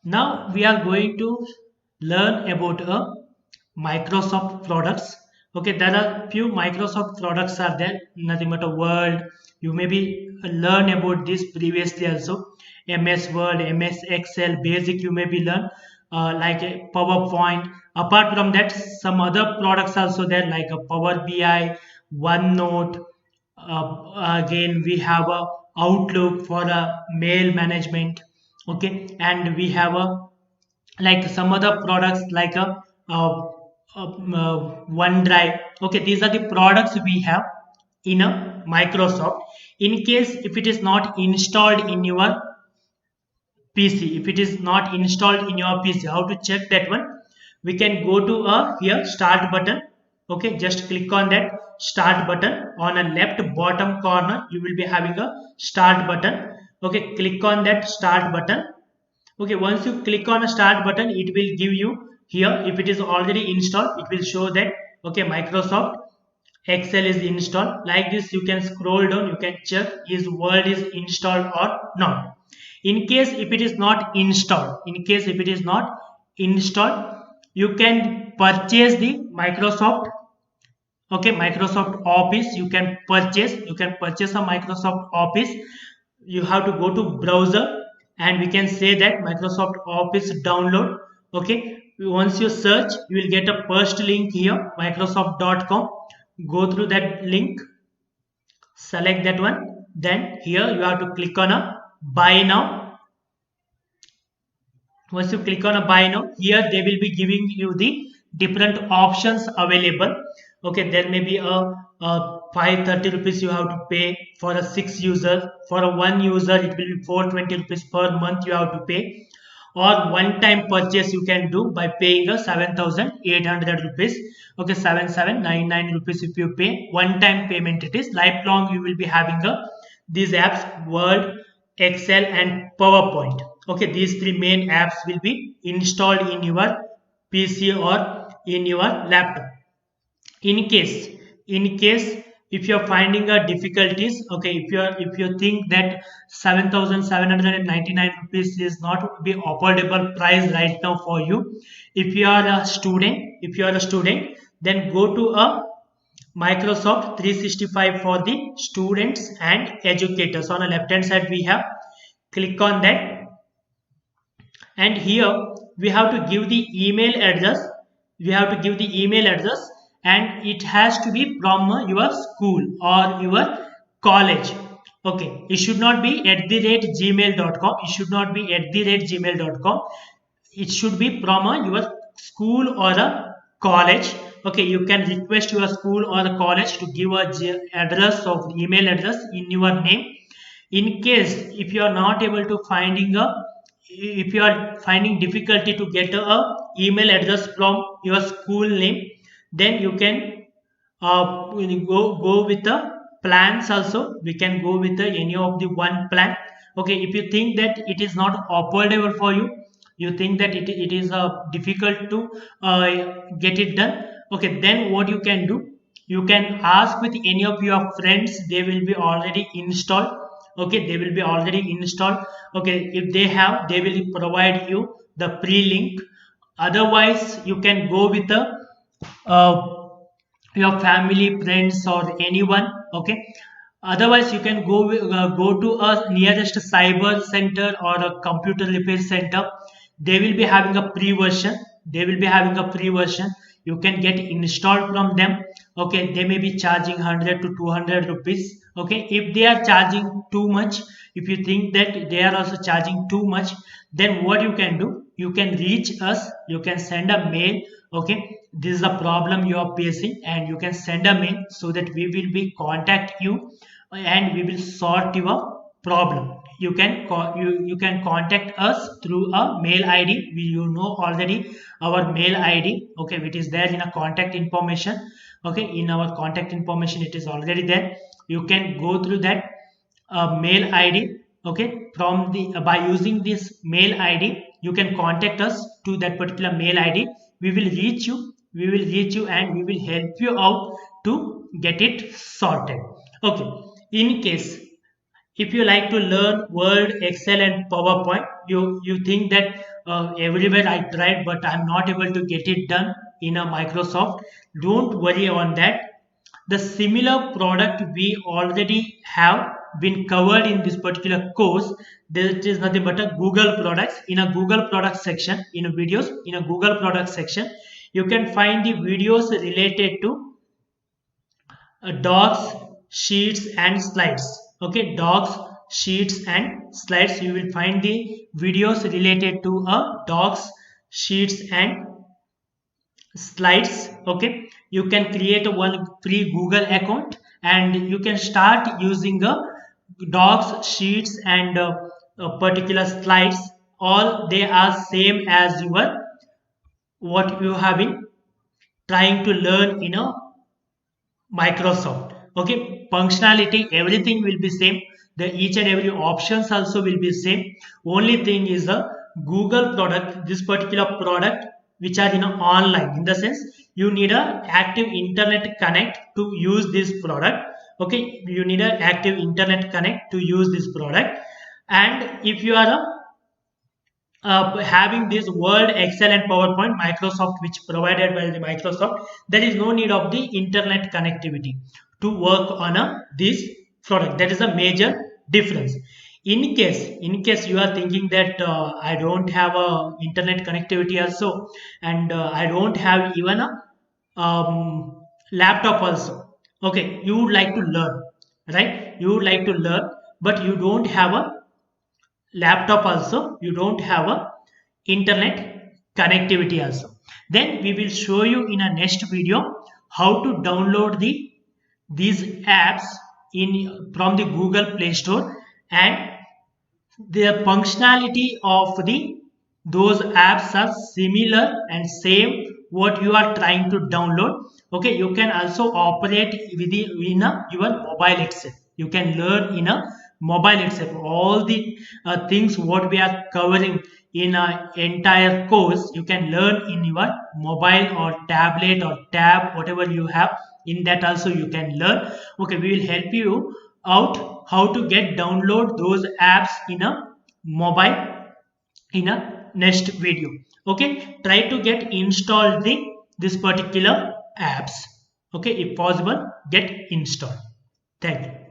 Now we are going to learn about Microsoft products. Okay, there are few Microsoft products are there. Nothing but a Word. You maybe learn about this previously also. MS Word, MS Excel, basic you maybe learn like a PowerPoint. Apart from that, some other products also there like a Power BI, OneNote. Again, we have a Outlook for a mail management. Okay, and we have a like some other products like OneDrive. Okay, these are the products we have in a Microsoft. In case if it is not installed in your PC, if it is not installed in your PC, how to check that one? We can go to a here start button. Okay, just click on that start button on a left bottom corner. You will be having a start button. Okay, click on that start button. Okay, once you click on a start button, it will give you here if it is already installed, it will show that okay, Microsoft Excel is installed. Like this, you can scroll down, you can check is Word is installed or not. In case if it is not installed, in case if it is not installed, you can purchase the Microsoft. Okay, Microsoft Office. You can purchase a Microsoft Office. You have to go to browser and we can say that Microsoft Office download. Okay, once you search you will get a first link here microsoft.com. Go through that link, select that one, then here you have to click on a buy now. Once you click on a buy now, here they will be giving you the different options available. Okay, there may be a 530 rupees you have to pay for a 6 user. For a one user it will be 420 rupees per month you have to pay, or one time purchase you can do by paying a 7800 rupees. Okay, 7799 rupees if you pay one time payment. It is lifelong you will be having a these apps Word, Excel and PowerPoint. Okay, these three main apps will be installed in your PC or in your laptop. In case in case if you're finding a difficulties, okay, if you think that 7799 rupees is not be affordable price right now for you, if you are a student then go to a Microsoft 365 for the students and educators. On the left hand side we have, click on that, and here we have to give the email address. And it has to be from your school or your college. Okay, it should not be at the rate gmail.com. It should be from your school or a college. Okay, you can request your school or a college to give a address of email address in your name. In case if you are not able to finding a if you are finding difficulty to get a email address from your school name, then you can go with the plans also. We can go with any of the one plan. Okay, if you think that it is not affordable for you, you think that it is difficult to get it done. Okay, then what you can do, you can ask with any of your friends. They will be already installed. Okay, they will be already installed. Okay, if they have, they will provide you the pre-link. Otherwise you can go with the uh, your family friends or anyone. Okay, otherwise you can go to a nearest cyber center or a computer repair center. They will be having a pre version. You can get installed from them. Okay, they may be charging 100 to 200 rupees. Okay, if they are charging too much, if you think that they are also charging too much, then what you can do, you can reach us, you can send a mail. Okay, this is the problem you are facing, and you can send a mail so that we will be contact you and we will sort your problem. You can contact us through a mail id. You know already our mail id. Okay, which is there in a contact information. Okay, in our contact information it is already there. You can go through that mail id. Okay, from the by using this mail id you can contact us to that particular mail id. We will reach you and we will help you out to get it sorted. Okay, in case if you like to learn Word, Excel and PowerPoint, you think that everywhere I tried but I'm not able to get it done in a Microsoft. Don't worry on that. The similar product we already have been covered in this particular course. That is nothing but a Google products. In a Google product section, in a videos, in a Google product section, you can find the videos related to docs, sheets and slides. Okay, docs, sheets and slides. You will find the videos related to docs, sheets and slides. Okay, you can create a one free Google account and you can start using docs, sheets and particular slides. All they are same as your what you have been trying to learn in a Microsoft. Okay, functionality, everything will be same. The each and every options also will be same. Only thing is the Google product, this particular product, which are online. In the sense, you need a active internet connect to use this product. Okay, you need a active internet connect to use this product. And if you are having this Word, Excel, and PowerPoint, Microsoft, which provided by the Microsoft, there is no need of the internet connectivity to work on this product. That is a major difference. In case you are thinking that I don't have a internet connectivity also, and I don't have even a laptop also. Okay, you would like to learn, right? You would like to learn, but you don't have a laptop also, you don't have a internet connectivity also. Then we will show you in a next video how to download these apps in from the Google Play Store, and the functionality of the those apps are similar and same what you are trying to download. Okay, you can also operate your mobile itself. You can learn in a mobile itself all the things what we are covering in an entire course. You can learn in your mobile or tablet or tab, whatever you have. In that also you can learn. Okay, we will help you out how to get download those apps in a mobile in a next video. Okay, try to get installed this particular apps. Okay, if possible, get installed. Thank you.